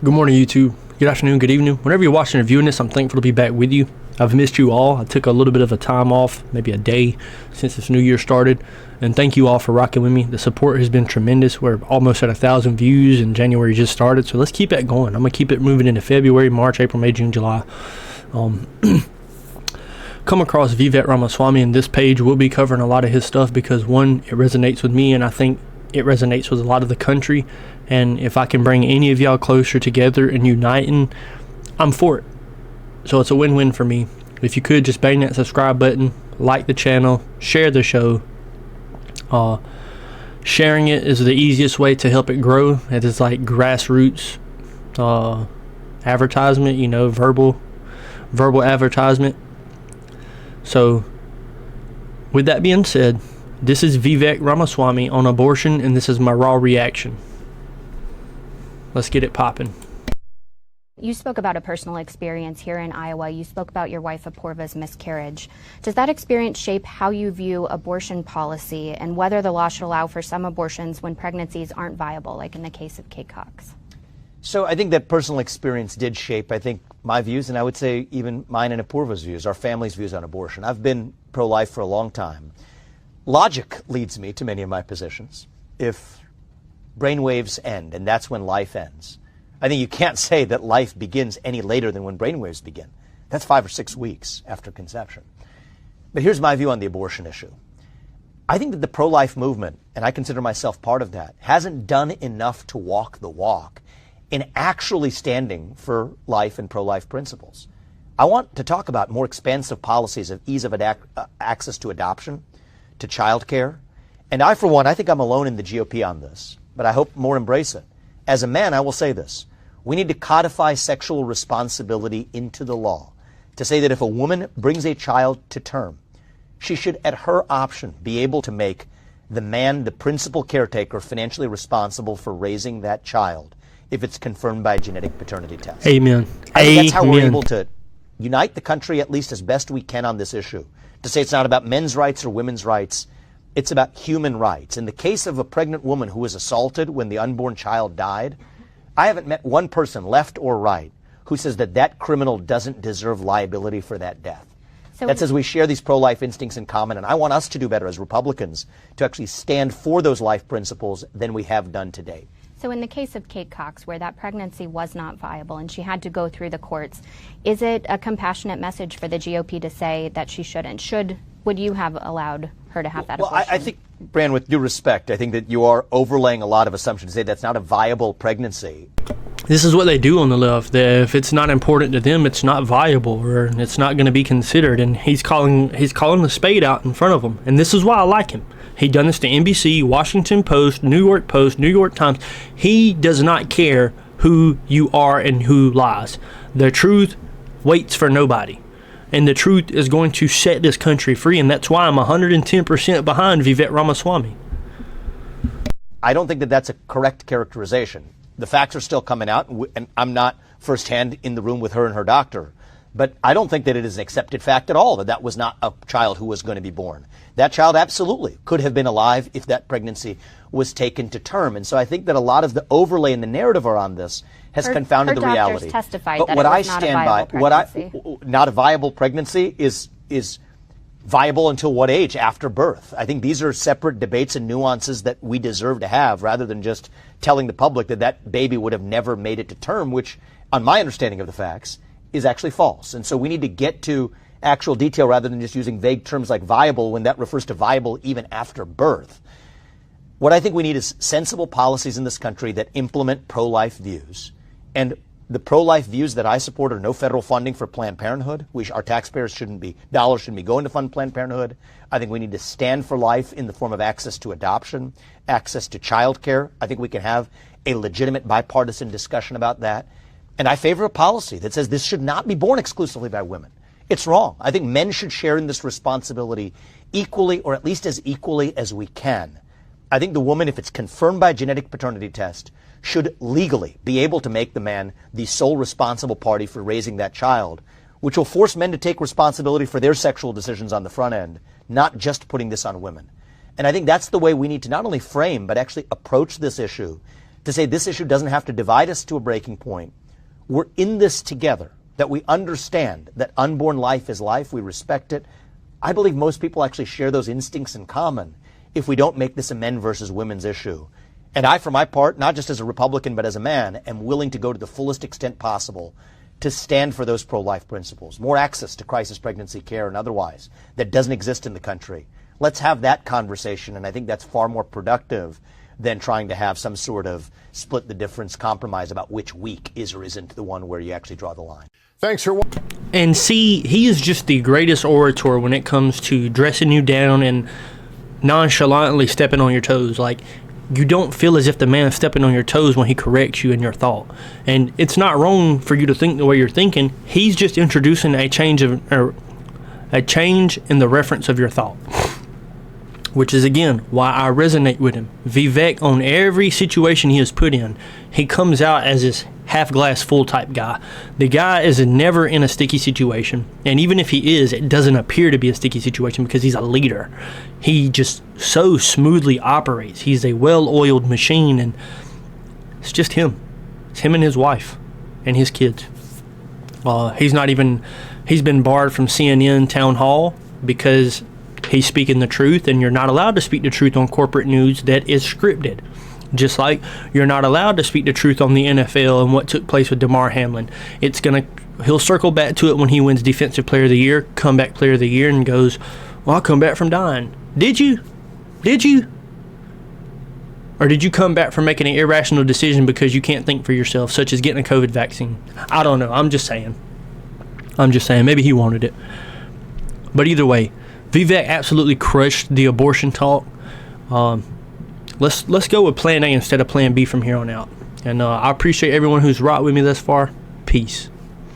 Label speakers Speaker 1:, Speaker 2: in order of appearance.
Speaker 1: Good morning, YouTube. Good afternoon, good evening. Whenever you're watching or viewing this, I'm thankful to be back with you. I've missed you all. I took a little bit of a time off, maybe a day, since this new year started. And thank you all for rocking with me. The support has been tremendous. We're almost at 1,000 views, and January just started. So let's keep that going. I'm going to keep it moving into February, March, April, May, June, July. Come across Vivek Ramaswamy, and this page will be covering a lot of his stuff because, one, it resonates with me, and I think it resonates with a lot of the country. And if I can bring any of y'all closer together and uniting, I'm for it. So it's a win-win for me. If you could just bang that subscribe button, like the channel, share the show. Sharing it is the easiest way to help it grow. It is like grassroots advertisement, verbal advertisement. So with that being said, this is Vivek Ramaswamy on abortion, and this is my raw reaction. Let's get it popping.
Speaker 2: You spoke about a personal experience here in Iowa. You spoke about your wife Apoorva's miscarriage. Does that experience shape how you view abortion policy and whether the law should allow for some abortions when pregnancies aren't viable, like in the case of Kate Cox?
Speaker 3: So I think that personal experience did shape, my views, and I would say even mine and Apoorva's views, our family's views on abortion. I've been pro-life for a long time. Logic leads me to many of my positions. If brainwaves end, and that's when life ends, I think you can't say that life begins any later than when brainwaves begin. That's 5 or 6 weeks after conception. But here's my view on the abortion issue. I think that the pro-life movement, and I consider myself part of that, hasn't done enough to walk the walk in actually standing for life and pro-life principles. I want to talk about more expansive policies of ease of access to adoption, to child care. And I, for one, I think I'm alone in the GOP on this, but I hope more embrace it. As a man, I will say this. We need to codify sexual responsibility into the law to say that if a woman brings a child to term, she should, at her option, be able to make the man, the principal caretaker, financially responsible for raising that child if it's confirmed by a genetic paternity test.
Speaker 1: Amen.
Speaker 3: I think that's how we're able to unite the country at least as best we can on this issue. To say it's not about men's rights or women's rights, it's about human rights. In the case of a pregnant woman who was assaulted when the unborn child died, I haven't met one person, left or right, who says that that criminal doesn't deserve liability for that death. That says we share these pro-life instincts in common, and I want us to do better as Republicans to actually stand for those life principles than we have done to date.
Speaker 2: So in the case of Kate Cox, where that pregnancy was not viable and she had to go through the courts, is it a compassionate message for the GOP to say that she shouldn't? Would you have allowed her to have that abortion?
Speaker 3: Well, I think, Bran, with due respect, I think that you are overlaying a lot of assumptions to say that's not a viable pregnancy.
Speaker 1: This is what they do on the left. If it's not important to them, it's not viable, or it's not going to be considered. And he's calling the spade out in front of them. And this is why I like him. He done this to NBC, Washington Post, New York Times. He does not care who you are and who lies. The truth waits for nobody. And the truth is going to set this country free. And that's why I'm 110% behind Vivek Ramaswamy.
Speaker 3: I don't think that that's a correct characterization. The facts are still coming out, and I'm not firsthand in the room with her and her doctor. But I don't think that it is an accepted fact at all that that was not a child who was going to be born. That child absolutely could have been alive if that pregnancy was taken to term. And so I think that a lot of the overlay and the narrative around this has confounded the reality.
Speaker 2: Testified
Speaker 3: but
Speaker 2: that
Speaker 3: what
Speaker 2: it
Speaker 3: I
Speaker 2: was not
Speaker 3: stand
Speaker 2: a viable
Speaker 3: by,
Speaker 2: pregnancy.
Speaker 3: Not a viable pregnancy is viable until what age? After birth. I think these are separate debates and nuances that we deserve to have, rather than just telling the public that that baby would have never made it to term, which, on my understanding of the facts, is actually false. And so we need to get to actual detail rather than just using vague terms like viable when that refers to viable even after birth. What I think we need is sensible policies in this country that implement pro-life views. And the pro-life views that I support are no federal funding for Planned Parenthood. Our taxpayers dollars shouldn't be going to fund Planned Parenthood. I think we need to stand for life in the form of access to adoption, access to child care. I think we can have a legitimate bipartisan discussion about that. And I favor a policy that says this should not be borne exclusively by women. It's wrong. I think men should share in this responsibility equally, or at least as equally as we can. I think the woman, if it's confirmed by a genetic paternity test, should legally be able to make the man the sole responsible party for raising that child, which will force men to take responsibility for their sexual decisions on the front end, not just putting this on women. And I think that's the way we need to not only frame, but actually approach this issue to say this issue doesn't have to divide us to a breaking point. We're in this together, that we understand that unborn life is life, we respect it. I believe most people actually share those instincts in common if we don't make this a men versus women's issue. And I, for my part, not just as a Republican, but as a man, am willing to go to the fullest extent possible to stand for those pro-life principles. More access to crisis pregnancy care and otherwise that doesn't exist in the country. Let's have that conversation, and I think that's far more productive than trying to have some sort of split the difference compromise about which week is or isn't the one where you actually draw the line.
Speaker 4: Thanks for watching.
Speaker 1: And see, he is just the greatest orator when it comes to dressing you down and nonchalantly stepping on your toes. Like, you don't feel as if the man is stepping on your toes when he corrects you in your thought. And it's not wrong for you to think the way you're thinking. He's just introducing a change in the reference of your thought, which is, again, why I resonate with him. Vivek, on every situation he is put in, he comes out as this half-glass full type guy. The guy is never in a sticky situation, and even if he is, it doesn't appear to be a sticky situation because he's a leader. He just so smoothly operates. He's a well-oiled machine, and it's just him. It's him and his wife and his kids. He's been barred from CNN Town Hall because he's speaking the truth, and you're not allowed to speak the truth on corporate news that is scripted. Just like you're not allowed to speak the truth on the NFL and what took place with Damar Hamlin. He'll circle back to it when he wins Defensive Player of the Year, Comeback Player of the Year, and goes, well, I'll come back from dying. Did you? Did you? Or did you come back from making an irrational decision because you can't think for yourself, such as getting a COVID vaccine? I don't know. I'm just saying. Maybe he wanted it. But either way, Vivek absolutely crushed the abortion talk. Let's go with Plan A instead of Plan B from here on out. And I appreciate everyone who's rocked with me thus far. Peace.